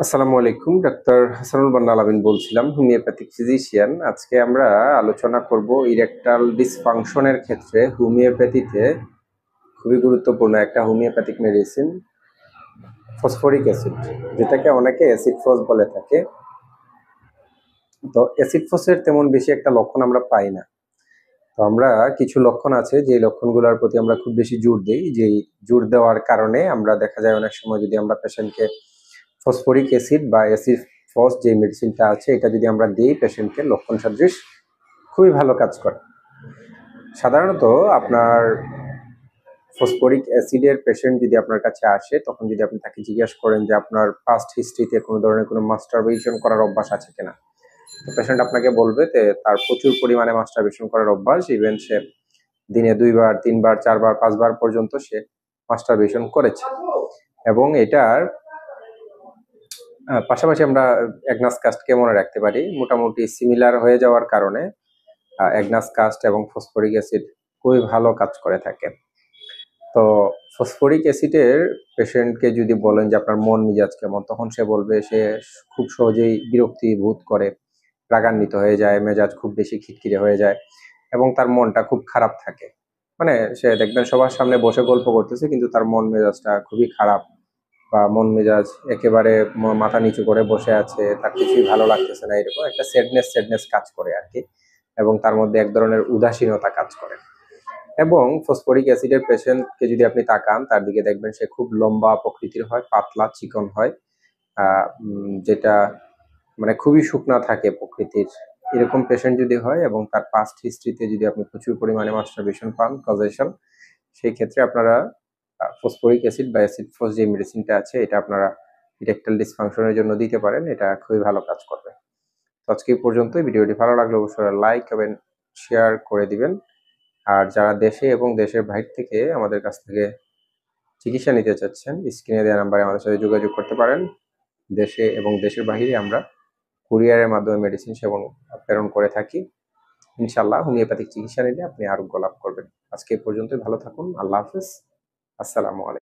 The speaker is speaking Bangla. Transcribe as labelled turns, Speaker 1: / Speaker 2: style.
Speaker 1: আসসালামু আলাইকুম, ডাক্তার হাসানুল বান্না আলামিন বলছিলাম, হোমিওপ্যাথিক ফিজিশিয়ান। আজকে আমরা আলোচনা করব ইরেকটাল ডিসফাংশনের ক্ষেত্রে হোমিওপ্যাথিতে খুবই গুরুত্বপূর্ণ একটা হোমিওপ্যাথিক মেডিসিন ফসফরিক অ্যাসিড, যেটাকে অনেকে অ্যাসিড ফস বলে থাকে। তো অ্যাসিড ফসের তেমন বেশি একটা লক্ষণ আমরা পাই না। তো আমরা কিছু লক্ষণ আছে যে লক্ষণগুলোর প্রতি আমরা খুব বেশি জোর দিই, যেই জোর দেওয়ার কারণে আমরা দেখা যায় অনেক সময় যদি আমরা পেশেন্টকে ফসফরিক অ্যাসিড বা অ্যাসিড ফস যে মেডিসিনটা আছে এটা যদি আমরা দিই পেশেন্টকে, লক্ষণ সাদৃশ খুবই ভালো কাজ করে। সাধারণত আপনার ফসফরিক অ্যাসিডের পেশেন্ট যদি আপনার কাছে আসে, তখন যদি আপনি তাকে জিজ্ঞাসা করেন যে আপনার পাস্ট হিস্ট্রিতে কোনো ধরনের কোনো মাস্টারবেশন করার অভ্যাস আছে কিনা, তো পেশেন্ট আপনাকে বলবে যে তার প্রচুর পরিমাণে মাস্টারবেশন করার অভ্যাস। ইভেন সে দিনে 2 বার 3 বার 4 বার 5 বার পর্যন্ত সে মাস্টারবেশন করেছে। এবং এটার পাশাপাশি আমরা অ্যাগনাস কাস্টকে মনে রাখতে পারি, মোটামুটি সিমিলার হয়ে যাওয়ার কারণে অ্যাগনাস কাস্ট এবং ফসফরিক অ্যাসিড খুবই ভালো কাজ করে থাকে। তো ফসফরিক অ্যাসিডের পেশেন্টকে যদি বলেন যে আপনার মন মেজাজ কেমন, তখন সে বলবে সে খুব সহজেই বিরক্তি বোধ করে, রাগান্বিত হয়ে যায়, মেজাজ খুব বেশি খিটখিটে হয়ে যায় এবং তার মনটা খুব খারাপ থাকে। মানে সে দেখবেন সবার সামনে বসে গল্প করতেছে কিন্তু তার মন মেজাজটা খুবই খারাপ, বা মন মেজাজ একেবারে মাথা নিচু করে বসে আছে, তার কিছুই ভালো লাগতেছে না, এরকম একটা স্যাডনেস কাজ করে আর কি। এবং তার মধ্যে এক ধরনের উদাসীনতা কাজ করে। এবং ফসফরিক অ্যাসিডের পেশেন্টকে যদি আপনি তাকান, তার দিকে দেখবেন সে খুব লম্বা প্রকৃতির হয়, পাতলা চিকন হয়, যেটা মানে খুবই শুকনা থাকে প্রকৃতির। এরকম পেশেন্ট যদি হয় এবং তার পাস্ট হিস্ট্রিতে যদি আপনি প্রচুর পরিমাণে মাস্টারবেশন পান, কজেশন, সেই ক্ষেত্রে আপনারা ফসফরিক অ্যাসিড বা অ্যাসিড ফস যে মেডিসিনটা আছে এটা আপনারা ইরেকটাল ডিসফাংশনের জন্য দিতে পারেন। এটা খুবই ভালো কাজ করবে। তো আজকে এই পর্যন্তই। ভিডিওটি ভালো লাগলে অবশ্যই লাইক এবং শেয়ার করে দিবেন। আর যারা দেশে এবং দেশের বাইরে থেকে আমাদের কাছ থেকে চিকিৎসা নিতে চাচ্ছেন, স্ক্রিনে দেওয়া নাম্বারে আমাদের সাথে যোগাযোগ করতে পারেন। দেশে এবং দেশের বাহিরে আমরা কুরিয়ারের মাধ্যমে মেডিসিন সেবন প্রেরণ করে থাকি। ইনশাআল্লাহ হোমিওপ্যাথিক চিকিৎসা নিলে আপনি আরোগ্য লাভ করবেন। আজকে এই পর্যন্তই। ভালো থাকুন। আল্লাহ হাফেজ। আসসালামু আলাইকুম।